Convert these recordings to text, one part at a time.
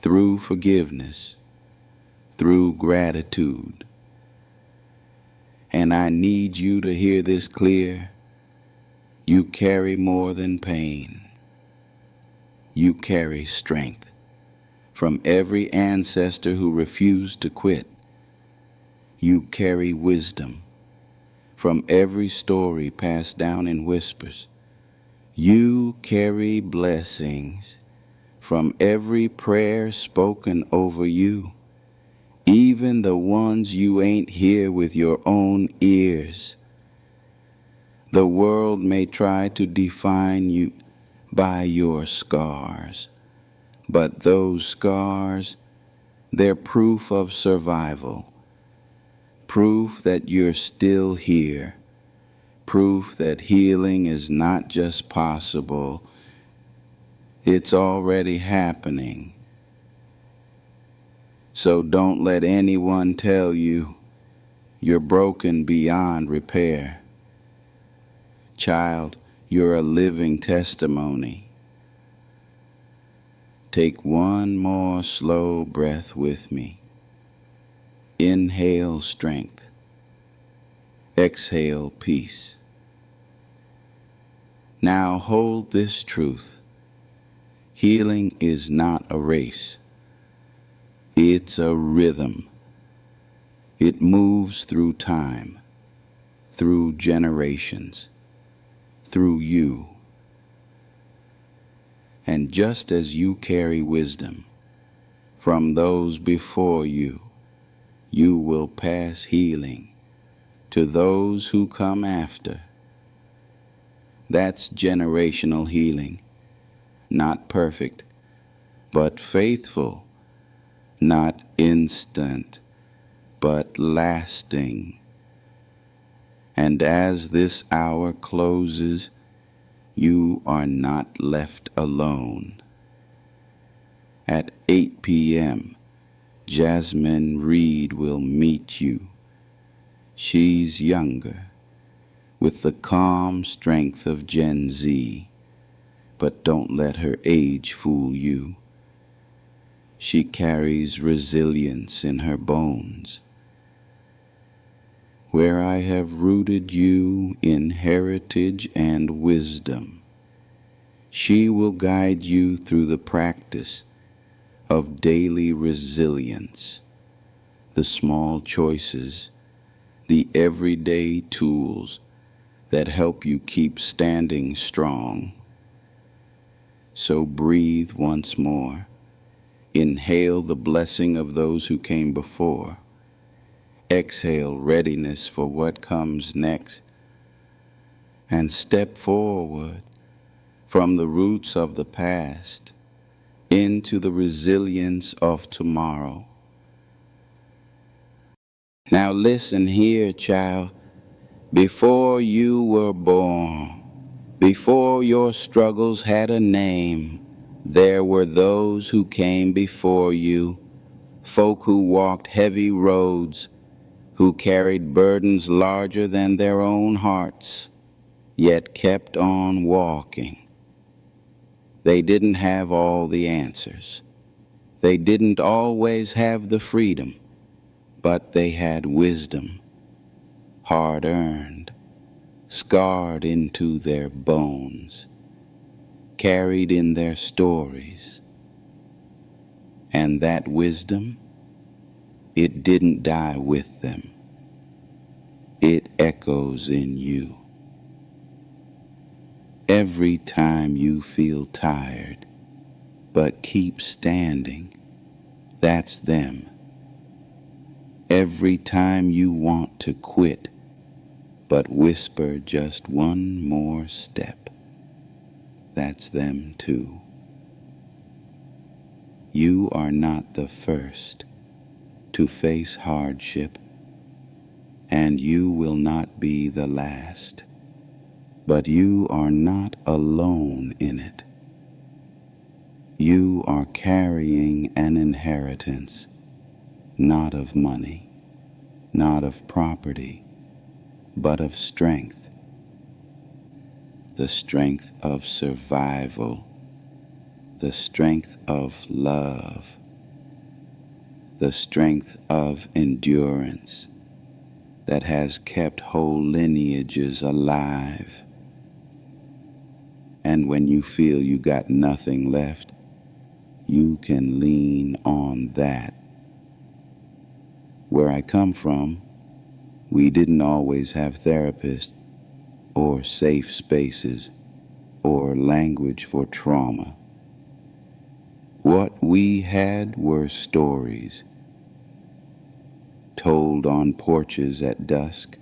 through forgiveness, through gratitude. And I need you to hear this clear. You carry more than pain. You carry strength from every ancestor who refused to quit. You carry wisdom from every story passed down in whispers. You carry blessings from every prayer spoken over you, even the ones you ain't hear with your own ears. The world may try to define you by your scars, but those scars, they're proof of survival, proof that you're still here, proof that healing is not just possible, it's already happening. So don't let anyone tell you you're broken beyond repair. Child, you're a living testimony. Take one more slow breath with me. Inhale strength. Exhale peace. Now hold this truth. Healing is not a race. It's a rhythm. It moves through time, through generations, through you. And just as you carry wisdom from those before you, you will pass healing to those who come after. That's generational healing, not perfect, but faithful, not instant, but lasting. And as this hour closes, you are not left alone. At 8 p.m., Jasmine Reed will meet you. She's younger, with the calm strength of Gen Z, but don't let her age fool you. She carries resilience in her bones. Where I have rooted you in heritage and wisdom, she will guide you through the practice of daily resilience, the small choices, the everyday tools that help you keep standing strong. So breathe once more. Inhale the blessing of those who came before. Exhale readiness for what comes next. And step forward from the roots of the past into the resilience of tomorrow. Now listen here, child. Before you were born, before your struggles had a name, there were those who came before you, folk who walked heavy roads, who carried burdens larger than their own hearts, yet kept on walking. They didn't have all the answers. They didn't always have the freedom, but they had wisdom, hard-earned, scarred into their bones, carried in their stories. And that wisdom, it didn't die with them. It echoes in you. Every time you feel tired, but keep standing, that's them. Every time you want to quit, but whisper just one more step, that's them too. You are not the first to face hardship, and you will not be the last, but you are not alone in it. You are carrying an inheritance, not of money, not of property, but of strength. The strength of survival, the strength of love, the strength of endurance that has kept whole lineages alive. And when you feel you got nothing left, you can lean on that. Where I come from, we didn't always have therapists or safe spaces or language for trauma. What we had were stories told on porches at dusk,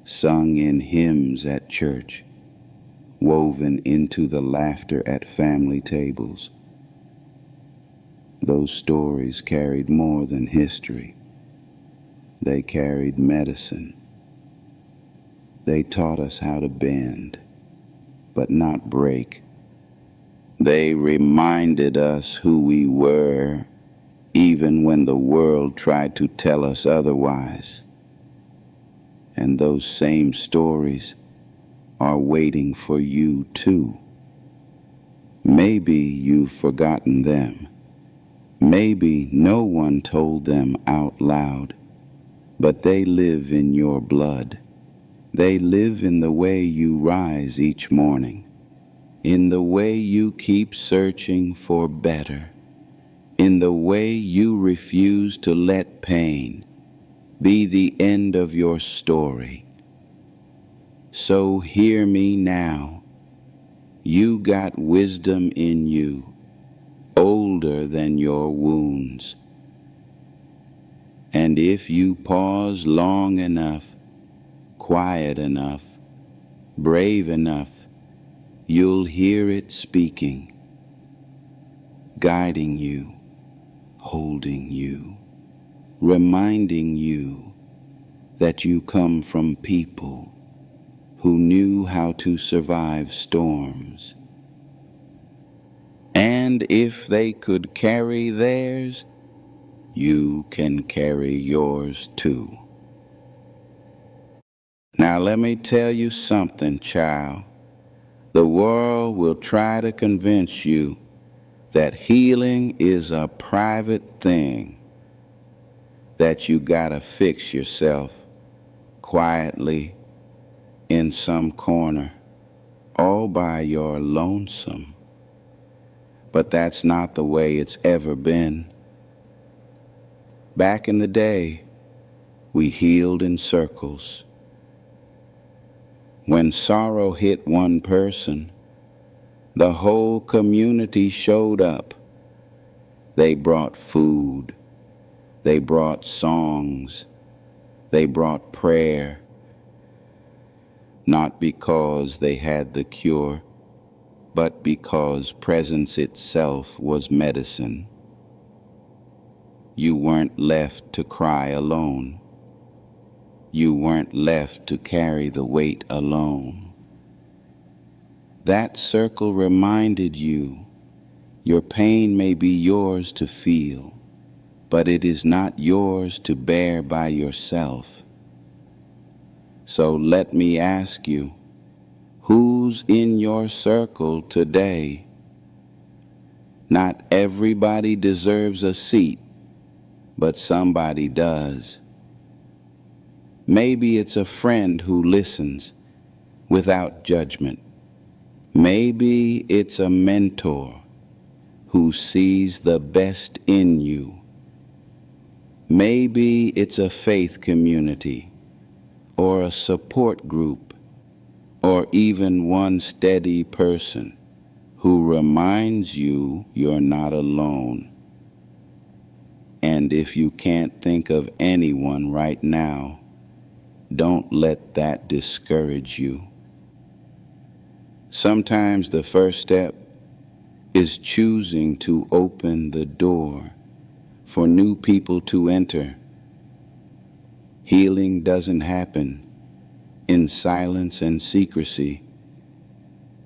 sung in hymns at church, woven into the laughter at family tables. Those stories carried more than history. They carried medicine. They taught us how to bend, but not break. They reminded us who we were, even when the world tried to tell us otherwise. And those same stories are waiting for you too. Maybe you've forgotten them. Maybe no one told them out loud, but they live in your blood. They live in the way you rise each morning, in the way you keep searching for better, in the way you refuse to let pain be the end of your story. So hear me now. You got wisdom in you, older than your wounds. And if you pause long enough, quiet enough, brave enough, you'll hear it speaking, guiding you, holding you, reminding you that you come from people who knew how to survive storms. And if they could carry theirs, you can carry yours too. Now let me tell you something, child. The world will try to convince you that healing is a private thing, that you gotta fix yourself quietly in some corner all by your lonesome. But that's not the way it's ever been. Back in the day, we healed in circles. When sorrow hit one person, the whole community showed up. They brought food, they brought songs, they brought prayer, not because they had the cure, but because presence itself was medicine. You weren't left to cry alone. You weren't left to carry the weight alone. That circle reminded you, your pain may be yours to feel, but it is not yours to bear by yourself. So let me ask you, who's in your circle today? Not everybody deserves a seat, but somebody does. Maybe it's a friend who listens without judgment. Maybe it's a mentor who sees the best in you. Maybe it's a faith community or a support group or even one steady person who reminds you you're not alone. And if you can't think of anyone right now, don't let that discourage you. Sometimes the first step is choosing to open the door for new people to enter. Healing doesn't happen in silence and secrecy.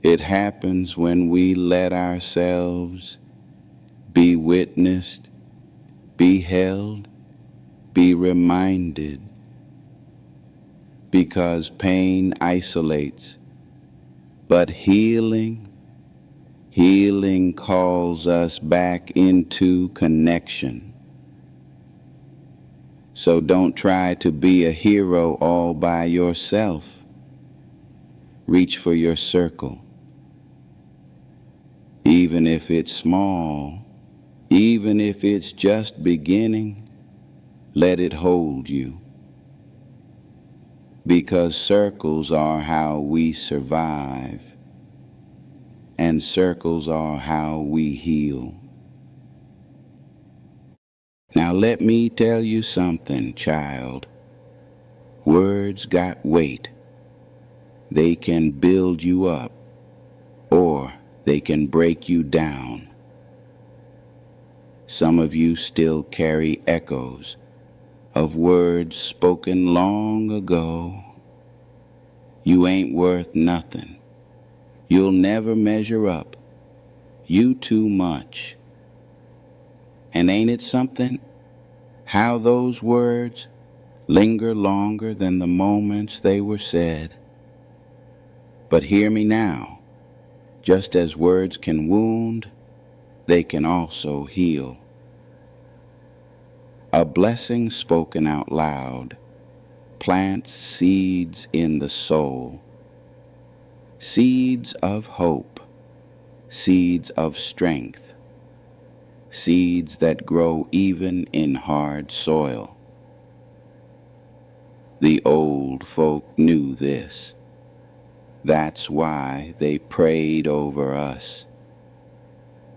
It happens when we let ourselves be witnessed, be held, be reminded. Because pain isolates, but healing calls us back into connection. So don't try to be a hero all by yourself. Reach for your circle, even if it's small, even if it's just beginning, let it hold you. Because circles are how we survive, and circles are how we heal. Now let me tell you something, child. Words got weight. They can build you up, or they can break you down. Some of you still carry echoes of words spoken long ago. You ain't worth nothing. You'll never measure up. You too much. And ain't it something how those words linger longer than the moments they were said? But hear me now. Just as words can wound, they can also heal. A blessing spoken out loud plants seeds in the soul, seeds of hope, seeds of strength, seeds that grow even in hard soil. The old folk knew this. That's why they prayed over us.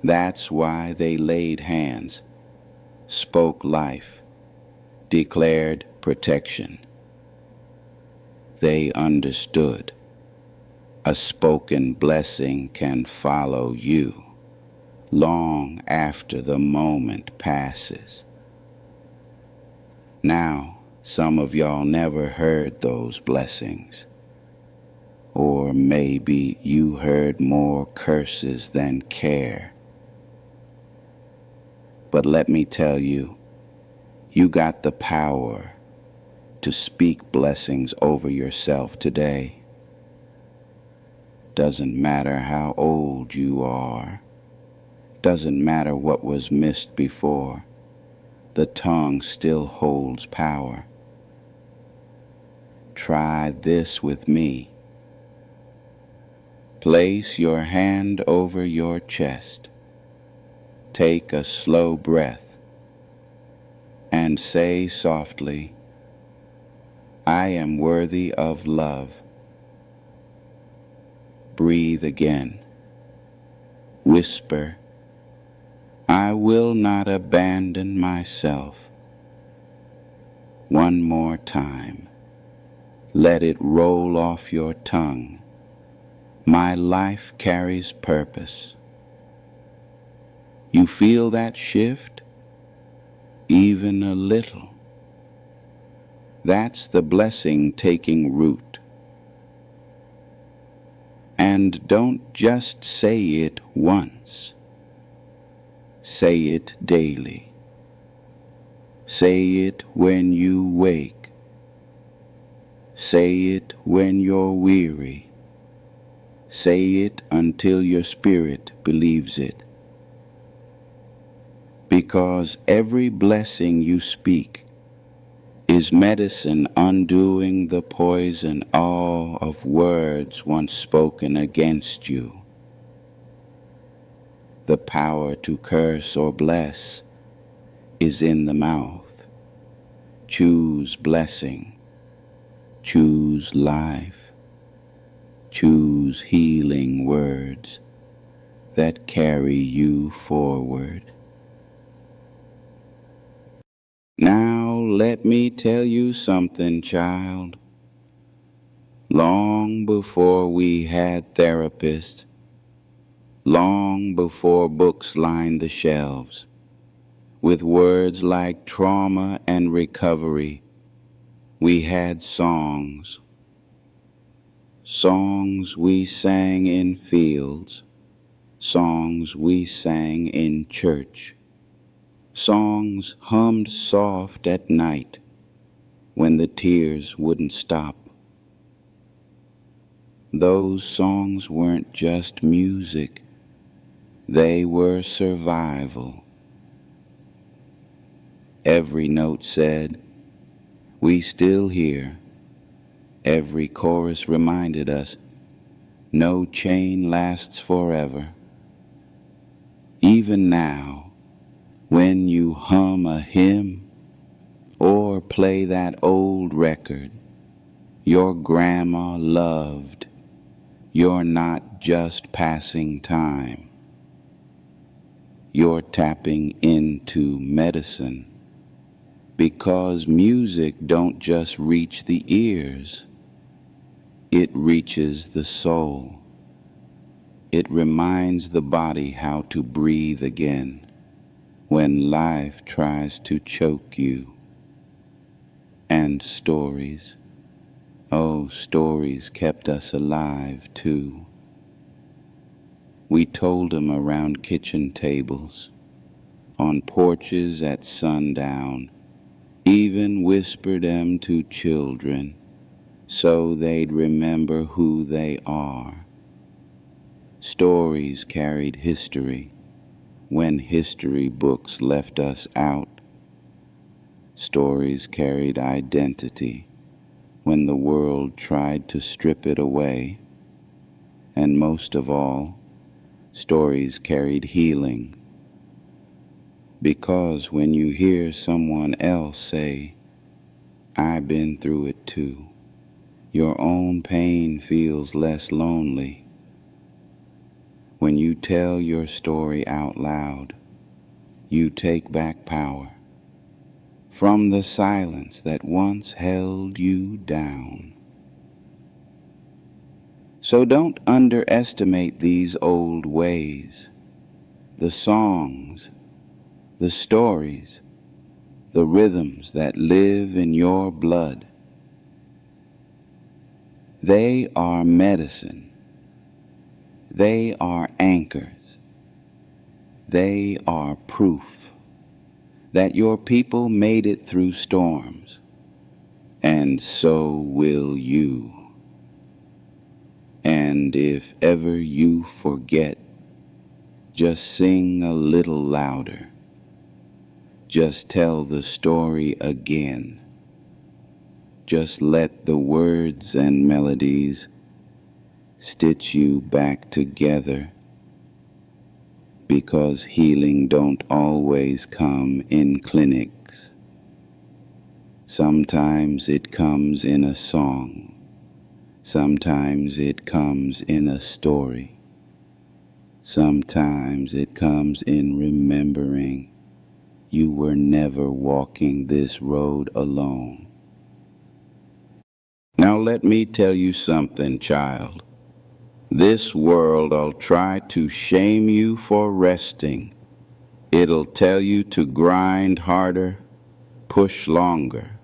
That's why they laid hands, spoke life, declared protection. They understood. A spoken blessing can follow you long after the moment passes. Now, some of y'all never heard those blessings. Or maybe you heard more curses than care. But let me tell you, you got the power to speak blessings over yourself today. Doesn't matter how old you are. Doesn't matter what was missed before. The tongue still holds power. Try this with me. Place your hand over your chest. Take a slow breath and say softly, I am worthy of love. Breathe again. Whisper, I will not abandon myself. One more time. Let it roll off your tongue. My life carries purpose. You feel that shift? Even a little. That's the blessing taking root. And don't just say it once. Say it daily. Say it when you wake. Say it when you're weary. Say it until your spirit believes it. Because every blessing you speak is medicine undoing the poison all of words once spoken against you. The power to curse or bless is in the mouth. Choose blessing. Choose life. Choose healing words that carry you forward. Now let me tell you something, child. Long before we had therapists, long before books lined the shelves, with words like trauma and recovery, we had songs. Songs we sang in fields, songs we sang in church, songs hummed soft at night when the tears wouldn't stop. Those songs weren't just music, they were survival. Every note said, We still hear. Every chorus reminded us, no chain lasts forever. Even now, when you hum a hymn or play that old record your grandma loved, you're not just passing time. You're tapping into medicine, because music don't just reach the ears, it reaches the soul. It reminds the body how to breathe again when life tries to choke you. And stories, oh, stories kept us alive too. We told them around kitchen tables, on porches at sundown, even whispered them to children so they'd remember who they are. Stories carried history when history books left us out. Stories carried identity when the world tried to strip it away. And most of all, stories carried healing. Because when you hear someone else say, "I've been through it too," your own pain feels less lonely. When you tell your story out loud, you take back power from the silence that once held you down. So don't underestimate these old ways, the songs, the stories, the rhythms that live in your blood. They are medicine. They are anchors. They are proof that your people made it through storms, and so will you. And if ever you forget, just sing a little louder. Just tell the story again. Just let the words and melodies stitch you back together, because healing don't always come in clinics. Sometimes it comes in a song. Sometimes it comes in a story. Sometimes it comes in remembering you were never walking this road alone. Now let me tell you something, child. This world'll try to shame you for resting. It'll tell you to grind harder, push longer,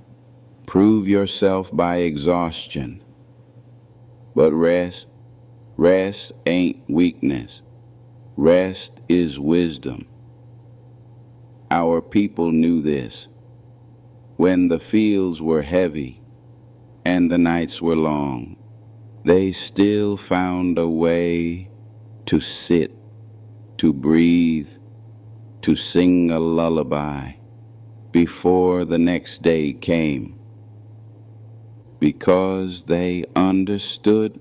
prove yourself by exhaustion. But rest ain't weakness. Rest is wisdom. Our people knew this. When the fields were heavy and the nights were long, they still found a way to sit, to breathe, to sing a lullaby before the next day came. Because they understood,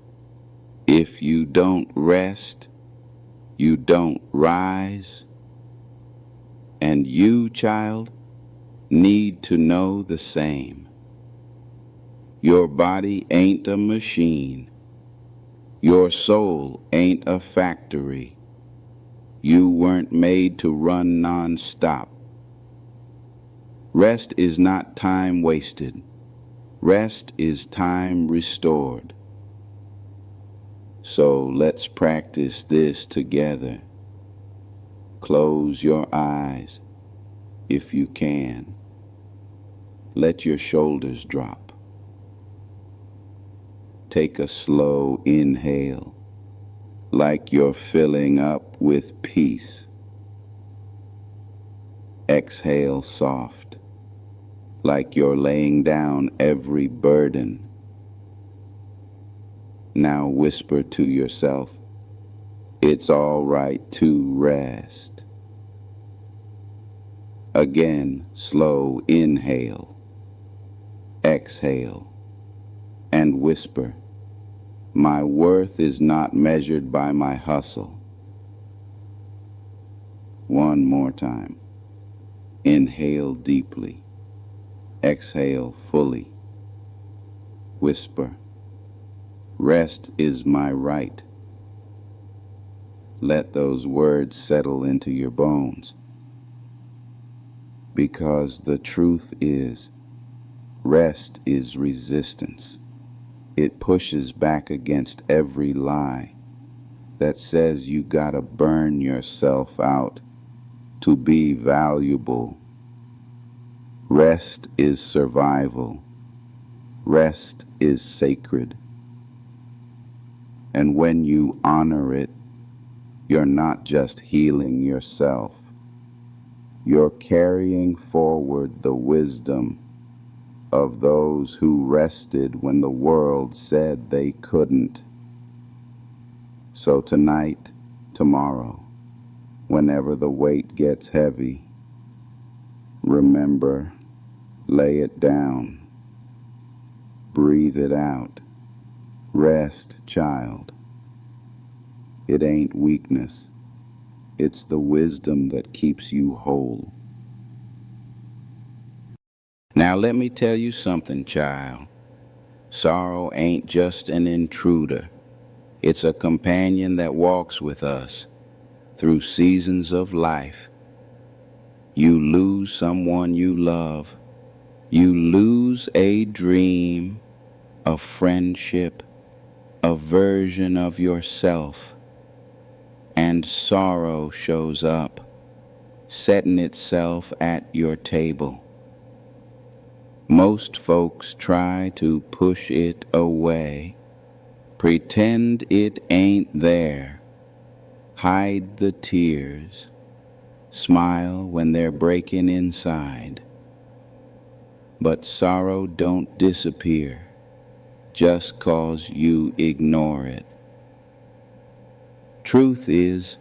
if you don't rest, you don't rise. And you, child, need to know the same. Your body ain't a machine. Your soul ain't a factory. You weren't made to run non-stop. Rest is not time wasted. Rest is time restored. So let's practice this together. Close your eyes if you can. Let your shoulders drop. Take a slow inhale, like you're filling up with peace. Exhale soft, like you're laying down every burden. Now whisper to yourself, it's all right to rest. Again, slow inhale. Exhale and whisper, my worth is not measured by my hustle. One more time. Inhale deeply. Exhale fully. Whisper, rest is my right. Let those words settle into your bones. Because the truth is, rest is resistance. It pushes back against every lie that says you gotta burn yourself out to be valuable. Rest is survival. Rest is sacred. And when you honor it, you're not just healing yourself. You're carrying forward the wisdom of those who rested when the world said they couldn't. So tonight, tomorrow, whenever the weight gets heavy, remember, lay it down, breathe it out, rest, child. It ain't weakness, it's the wisdom that keeps you whole. Now let me tell you something, child. Sorrow ain't just an intruder. It's a companion that walks with us through seasons of life. You lose someone you love. You lose a dream, a friendship, a version of yourself. And sorrow shows up, setting itself at your table. Most folks try to push it away, pretend it ain't there, hide the tears, smile when they're breaking inside. But sorrow don't disappear just 'cause you ignore it. Truth is,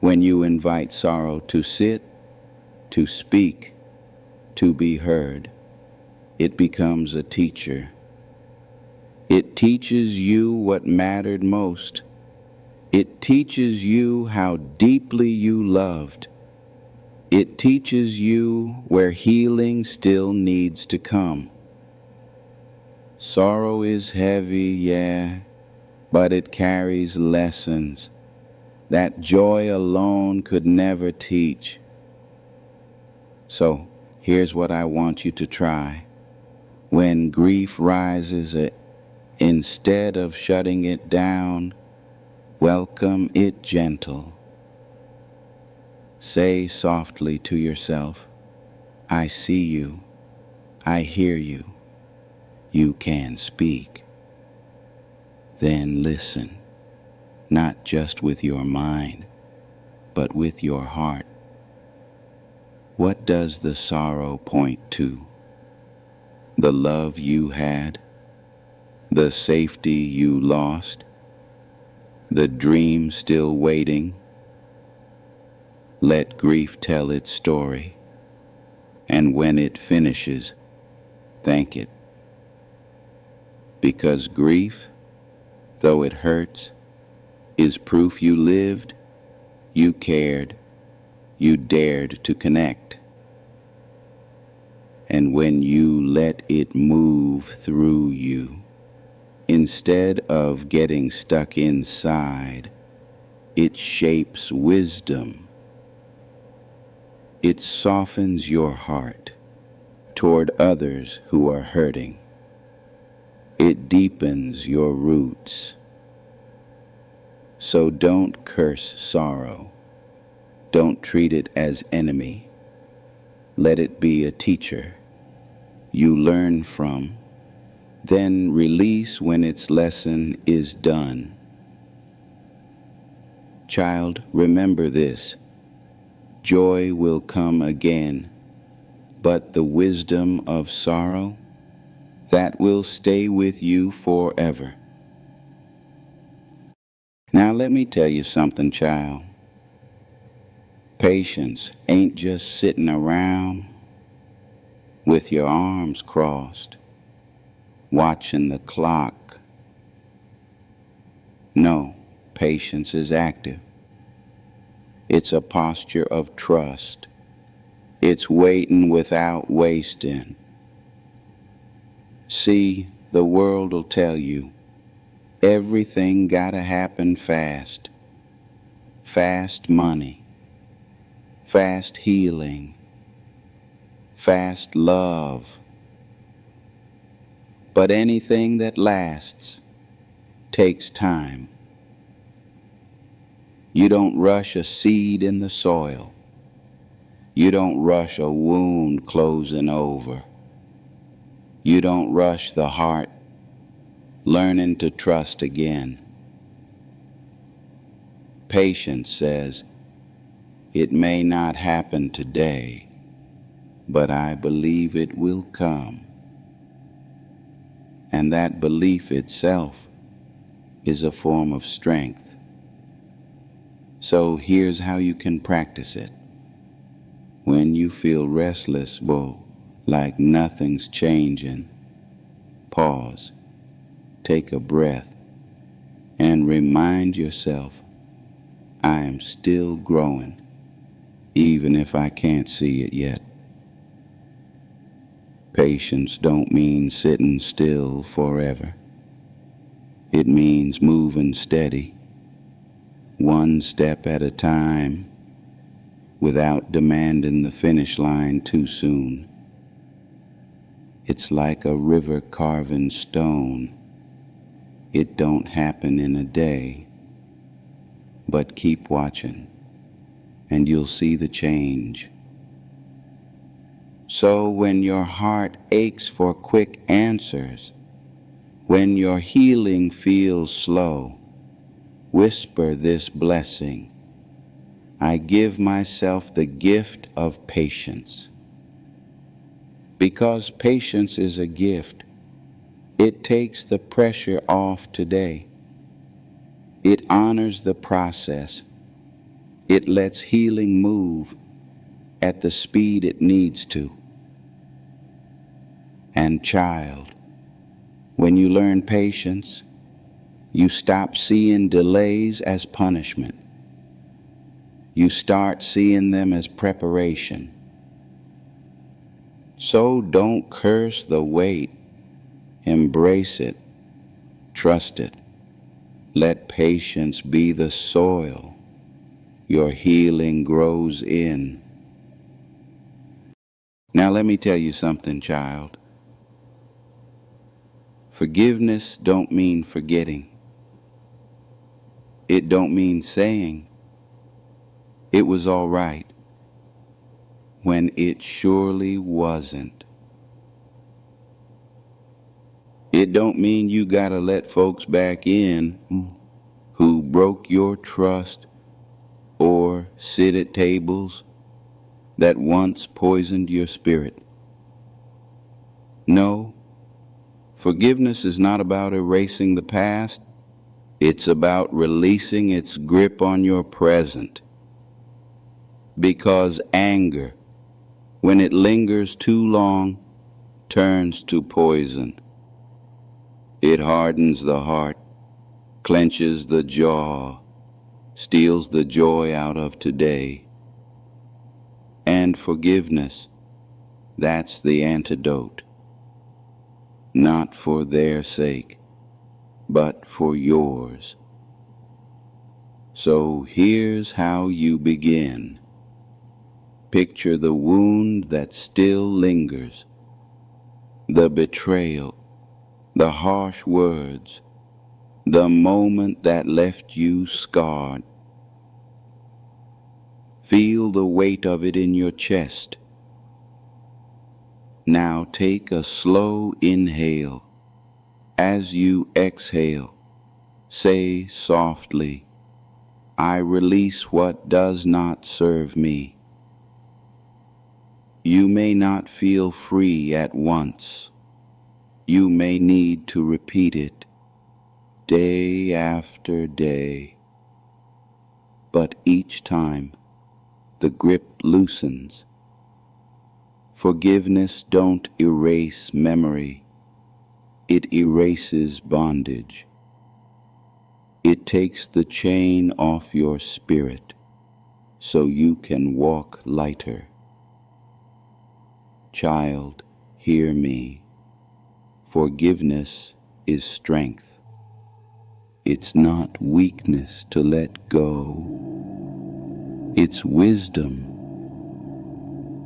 when you invite sorrow to sit, to speak, to be heard, it becomes a teacher. It teaches you what mattered most. It teaches you how deeply you loved. It teaches you where healing still needs to come. Sorrow is heavy, yeah, but it carries lessons that joy alone could never teach. So, here's what I want you to try. When grief rises, instead of shutting it down, welcome it gentle. Say softly to yourself, I see you, I hear you, you can speak. Then listen, not just with your mind, but with your heart. What does the sorrow point to? The love you had? The safety you lost? The dream still waiting? Let grief tell its story, and when it finishes, thank it. Because grief, though it hurts, is proof you lived, you cared, you dared to connect. And when you let it move through you, instead of getting stuck inside, it shapes wisdom. It softens your heart toward others who are hurting. It deepens your roots. So don't curse sorrow. Don't treat it as enemy. Let it be a teacher you learn from, then release when its lesson is done. Child, remember this. Joy will come again, but the wisdom of sorrow, that will stay with you forever. Now let me tell you something, child. Patience ain't just sitting around with your arms crossed. watching the clock. No, patience is active. It's a posture of trust. It's waiting without wasting. See, the world'll tell you everything gotta happen fast. Fast money, fast healing, fast love. But anything that lasts takes time. You don't rush a seed in the soil. You don't rush a wound closing over. You don't rush the heart learning to trust again. Patience says, it may not happen today, but I believe it will come. And that belief itself is a form of strength. So here's how you can practice it. When you feel restless, like nothing's changing, pause, take a breath, and remind yourself, I am still growing, even if I can't see it yet. Patience don't mean sitting still forever. It means moving steady, one step at a time, without demanding the finish line too soon. It's like a river carving stone. It don't happen in a day, but keep watching, and you'll see the change. So when your heart aches for quick answers, when your healing feels slow, whisper this blessing. I give myself the gift of patience. Because patience is a gift, it takes the pressure off today. It honors the process. It lets healing move at the speed it needs to. And child, when you learn patience, you stop seeing delays as punishment. You start seeing them as preparation. So don't curse the wait. Embrace it. Trust it. Let patience be the soil your healing grows in. Now let me tell you something, child. Forgiveness don't mean forgetting. It don't mean saying it was all right when it surely wasn't. It don't mean you gotta let folks back in who broke your trust or sit at tables that once poisoned your spirit. No, forgiveness is not about erasing the past. It's about releasing its grip on your present. Because anger, when it lingers too long, turns to poison. It hardens the heart, clenches the jaw, steals the joy out of today. And forgiveness, that's the antidote. Not for their sake, but for yours. So here's how you begin. Picture the wound that still lingers, the betrayal, the harsh words, the moment that left you scarred. Feel the weight of it in your chest. Now take a slow inhale. As you exhale, say softly, I release what does not serve me. You may not feel free at once. You may need to repeat it day after day. But each time, the grip loosens. Forgiveness don't erase memory. It erases bondage. It takes the chain off your spirit so you can walk lighter. Child, hear me. Forgiveness is strength. It's not weakness to let go. It's wisdom,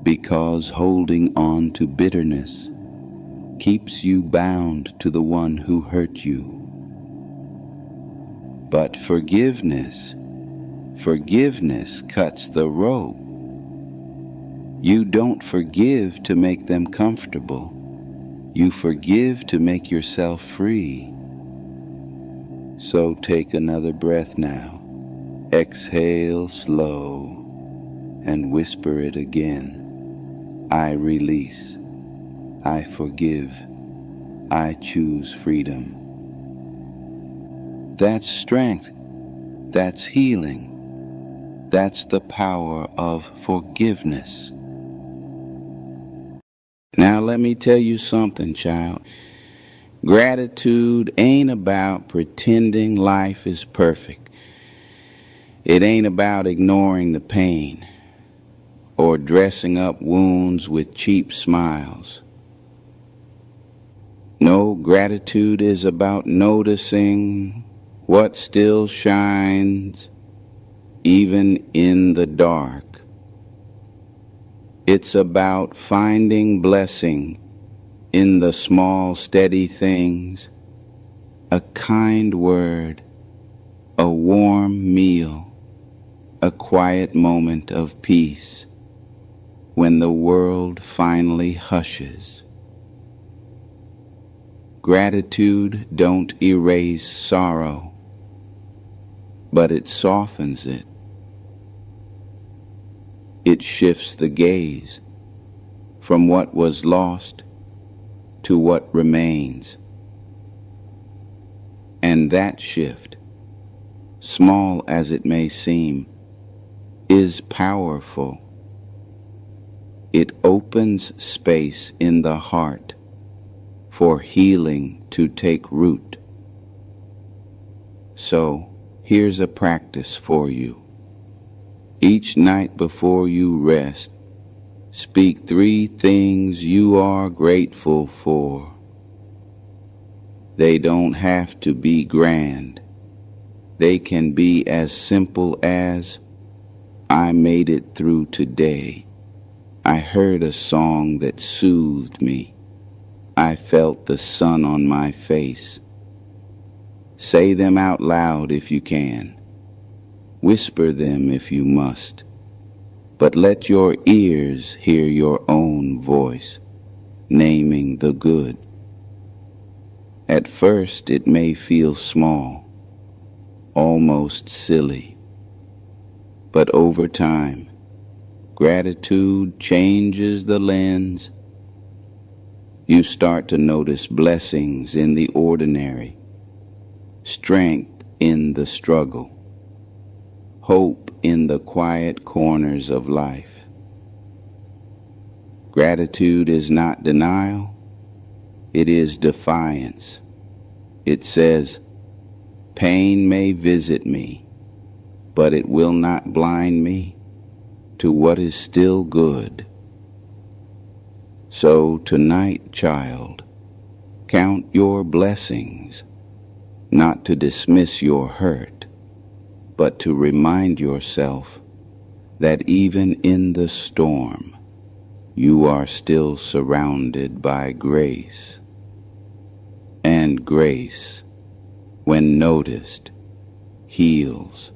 because holding on to bitterness keeps you bound to the one who hurt you. But forgiveness cuts the rope. You don't forgive to make them comfortable. You forgive to make yourself free. So take another breath now. Exhale slow and whisper it again. I release. I forgive. I choose freedom. That's strength. That's healing. That's the power of forgiveness. Now let me tell you something, child. Gratitude ain't about pretending life is perfect. It ain't about ignoring the pain or dressing up wounds with cheap smiles. No, gratitude is about noticing what still shines even in the dark. It's about finding blessing in the small, steady things, a kind word, a warm meal, a quiet moment of peace when the world finally hushes. Gratitude don't erase sorrow, but it softens it. It shifts the gaze from what was lost to what remains. And that shift, small as it may seem, is powerful. It opens space in the heart for healing to take root. So, here's a practice for you. Each night before you rest, speak 3 things you are grateful for. They don't have to be grand. They can be as simple as, I made it through today. I heard a song that soothed me. I felt the sun on my face. Say them out loud if you can. Whisper them if you must. But let your ears hear your own voice, naming the good. At first it may feel small, almost silly. But over time, gratitude changes the lens. You start to notice blessings in the ordinary, strength in the struggle, hope in the quiet corners of life. Gratitude is not denial, it is defiance. It says, pain may visit me, but it will not blind me to what is still good. So tonight, child, count your blessings, not to dismiss your hurt, but to remind yourself that even in the storm, you are still surrounded by grace. And grace, when noticed, heals.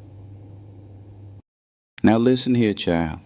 Now listen here, child.